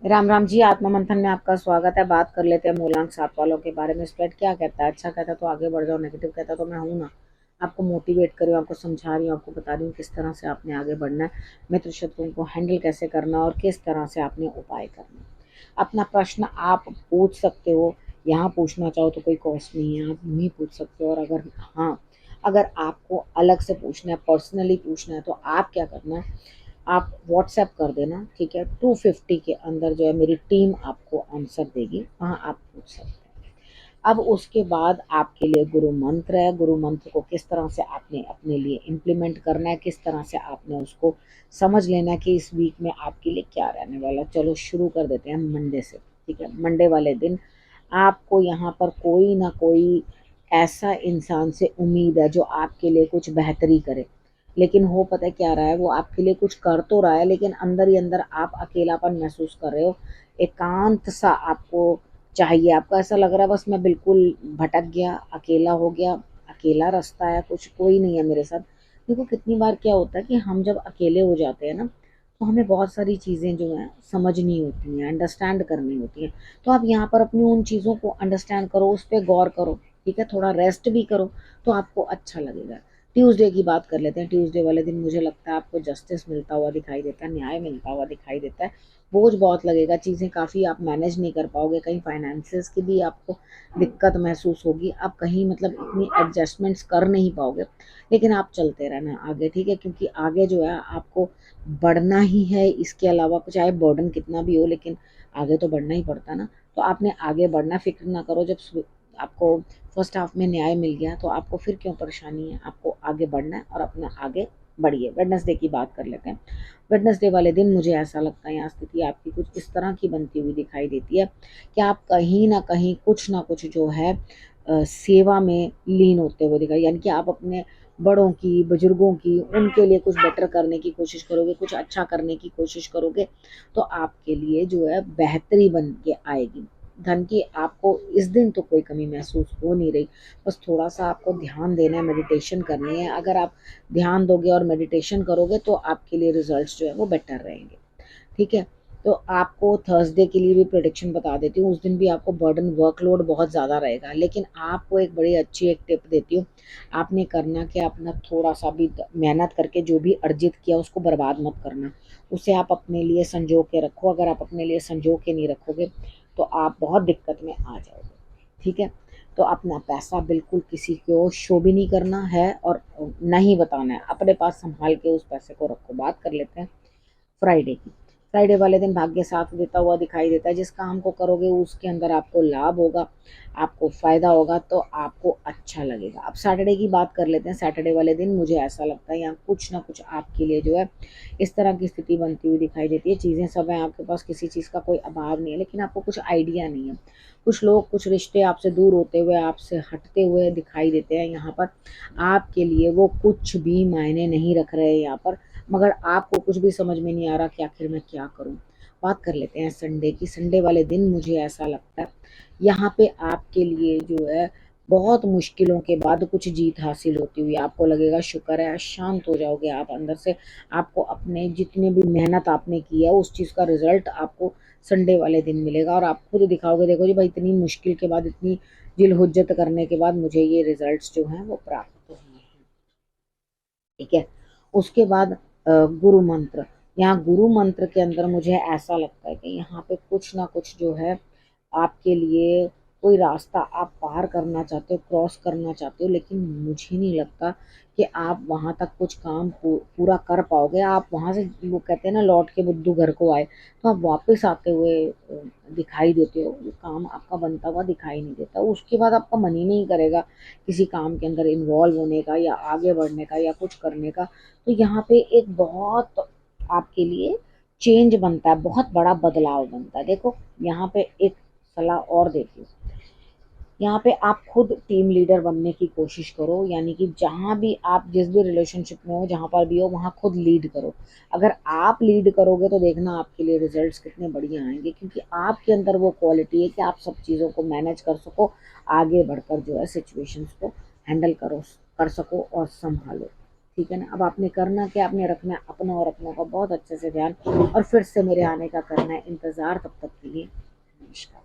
राम राम जी। आत्मा मंथन में आपका स्वागत है। बात कर लेते हैं मूलांक सात वालों के बारे में। स्प्रेड क्या कहता है? अच्छा कहता है तो आगे बढ़ जाओ, नेगेटिव कहता है तो मैं हूं ना, आपको मोटिवेट कर रही हूँ, आपको समझा रही हूँ, आपको बता रही हूँ किस तरह से आपने आगे बढ़ना है, मित्र शत्रुओं को हैंडल कैसे करना है और किस तरह से आपने उपाय करना है। अपना प्रश्न आप पूछ सकते हो, यहाँ पूछना चाहो तो कोई कॉस्ट नहीं है, आप यूँ ही पूछ सकते हो। और अगर हाँ, अगर आपको अलग से पूछना है, पर्सनली पूछना है, तो आप क्या करना है, आप व्हाट्सएप कर देना, ठीक है। 250 के अंदर जो है मेरी टीम आपको आंसर देगी, वहाँ आप पूछ सकते हैं। अब उसके बाद आपके लिए गुरु मंत्र है। गुरु मंत्र को किस तरह से आपने अपने लिए इम्प्लीमेंट करना है, किस तरह से आपने उसको समझ लेना है कि इस वीक में आपके लिए क्या रहने वाला है। चलो शुरू कर देते हैं मंडे से, ठीक है। मंडे वाले दिन आपको यहाँ पर कोई ना कोई ऐसा इंसान से उम्मीद है जो आपके लिए कुछ बेहतरी करे, लेकिन हो पता है क्या रहा है, वो आपके लिए कुछ कर तो रहा है लेकिन अंदर ही अंदर आप अकेलापन महसूस कर रहे हो। एकांत सा आपको चाहिए, आपको ऐसा लग रहा है बस मैं बिल्कुल भटक गया, अकेला हो गया, अकेला रास्ता है, कुछ कोई नहीं है मेरे साथ। देखो कितनी बार क्या होता है कि हम जब अकेले हो जाते हैं ना, तो हमें बहुत सारी चीज़ें जो हैं समझनी होती हैं, अंडरस्टैंड करनी होती हैं। तो आप यहाँ पर अपनी उन चीज़ों को अंडरस्टैंड करो, उस पर गौर करो, ठीक है। थोड़ा रेस्ट भी करो तो आपको अच्छा लगेगा। ट्यूसडे की बात कर लेते हैं। ट्यूसडे वाले दिन मुझे लगता है आपको जस्टिस मिलता हुआ दिखाई देता है, न्याय मिलता हुआ दिखाई देता है। बोझ बहुत लगेगा, चीज़ें काफ़ी आप मैनेज नहीं कर पाओगे, कहीं फाइनेंसेस की भी आपको दिक्कत महसूस होगी, आप कहीं मतलब इतनी एडजस्टमेंट्स कर नहीं पाओगे। लेकिन आप चलते रहना आगे, ठीक है, क्योंकि आगे जो है आपको बढ़ना ही है। इसके अलावा चाहे बर्डन कितना भी हो, लेकिन आगे तो बढ़ना ही पड़ता ना। तो आपने आगे बढ़ना, फिक्र ना करो। जब आपको फर्स्ट हाफ में न्याय मिल गया तो आपको फिर क्यों परेशानी है, आपको आगे बढ़ना है और अपना आगे बढ़िए। वेडनेसडे की बात कर लेते हैं। वेडनेसडे वाले दिन मुझे ऐसा लगता है यहाँ स्थिति आपकी कुछ इस तरह की बनती हुई दिखाई देती है कि आप कहीं ना कहीं कुछ ना कुछ जो है सेवा में लीन होते हुए दिखाई, यानी कि आप अपने बड़ों की, बुजुर्गों की, उनके लिए कुछ बेटर करने की कोशिश करोगे, कुछ अच्छा करने की कोशिश करोगे, तो आपके लिए जो है बेहतरी बन के आएगी। धन की आपको इस दिन तो कोई कमी महसूस हो नहीं रही। बस थोड़ा सा आपको ध्यान देना है, मेडिटेशन करनी है। अगर आप ध्यान दोगे और मेडिटेशन करोगे तो आपके लिए रिजल्ट्स जो है वो बेटर रहेंगे, ठीक है। तो आपको थर्सडे के लिए भी प्रोडिक्शन बता देती हूँ। उस दिन भी आपको बर्डन वर्कलोड बहुत ज़्यादा रहेगा, लेकिन आपको एक बड़ी अच्छी एक टिप देती हूँ। आपने करना कि अपना थोड़ा सा भी मेहनत करके जो भी अर्जित किया उसको बर्बाद मत करना, उसे आप अपने लिए संजो के रखो। अगर आप अपने लिए संजो के नहीं रखोगे तो आप बहुत दिक्कत में आ जाओगे, ठीक है। तो अपना पैसा बिल्कुल किसी को शो भी नहीं करना है और नहीं बताना है, अपने पास संभाल के उस पैसे को रखो। बात कर लेते हैं फ्राइडे की। फ्राइडे वाले दिन भाग्य साथ देता हुआ दिखाई देता है। जिस काम को करोगे उसके अंदर आपको लाभ होगा, आपको फ़ायदा होगा, तो आपको अच्छा लगेगा। अब सैटरडे की बात कर लेते हैं। सैटरडे वाले दिन मुझे ऐसा लगता है यहाँ कुछ ना कुछ आपके लिए जो है इस तरह की स्थिति बनती हुई दिखाई देती है। चीज़ें सब हैं आपके पास, किसी चीज़ का कोई अभाव नहीं है, लेकिन आपको कुछ आइडिया नहीं है। कुछ लोग, कुछ रिश्ते आपसे दूर होते हुए, आपसे हटते हुए दिखाई देते हैं यहाँ पर। आपके लिए वो कुछ भी मायने नहीं रख रहे हैं यहाँ पर, मगर आपको कुछ भी समझ में नहीं आ रहा कि आखिर मैं क्या करूं। बात कर लेते हैं संडे की। संडे वाले दिन मुझे ऐसा लगता है यहाँ पे आपके लिए जो है बहुत मुश्किलों के बाद कुछ जीत हासिल होती हुई आपको लगेगा, शुक्र है, शांत हो जाओगे आप अंदर से। आपको अपने जितने भी मेहनत आपने की है उस चीज़ का रिजल्ट आपको संडे वाले दिन मिलेगा और आप खुद दिखाओगे, देखो जी भाई, इतनी मुश्किल के बाद, इतनी जिलहुज्जत करने के बाद मुझे ये रिजल्ट्स जो हैं वो प्राप्त हुए हैं, ठीक है। उसके बाद गुरु मंत्र। यहाँ गुरु मंत्र के अंदर मुझे ऐसा लगता है कि यहाँ पे कुछ ना कुछ जो है आपके लिए कोई रास्ता आप पार करना चाहते हो, क्रॉस करना चाहते हो, लेकिन मुझे नहीं लगता कि आप वहां तक कुछ काम पूरा कर पाओगे। आप वहां से, वो कहते हैं ना, लौट के बुद्धू घर को आए, तो आप वापस आते हुए दिखाई देते हो। वो काम आपका बनता हुआ दिखाई नहीं देता, उसके बाद आपका मन ही नहीं करेगा किसी काम के अंदर इन्वॉल्व होने का या आगे बढ़ने का या कुछ करने का। तो यहाँ पे एक बहुत आपके लिए चेंज बनता है, बहुत बड़ा बदलाव बनता है। देखो यहाँ पे एक सलाह और देती हूँ। यहाँ पे आप खुद टीम लीडर बनने की कोशिश करो, यानी कि जहाँ भी आप, जिस भी रिलेशनशिप में हो, जहाँ पर भी हो, वहाँ खुद लीड करो। अगर आप लीड करोगे तो देखना आपके लिए रिजल्ट्स कितने बढ़िया आएंगे, क्योंकि आपके अंदर वो क्वालिटी है कि आप सब चीज़ों को मैनेज कर सको, आगे बढ़कर जो है सिचुएशंस को हैंडल कर सको और संभालो, ठीक है ना। अब आपने करना क्या, आपने रखना है अपना और अपनों का बहुत अच्छे से ध्यान, और फिर से मेरे आने का करना है इंतज़ार। तब तक के लिए नमस्कार।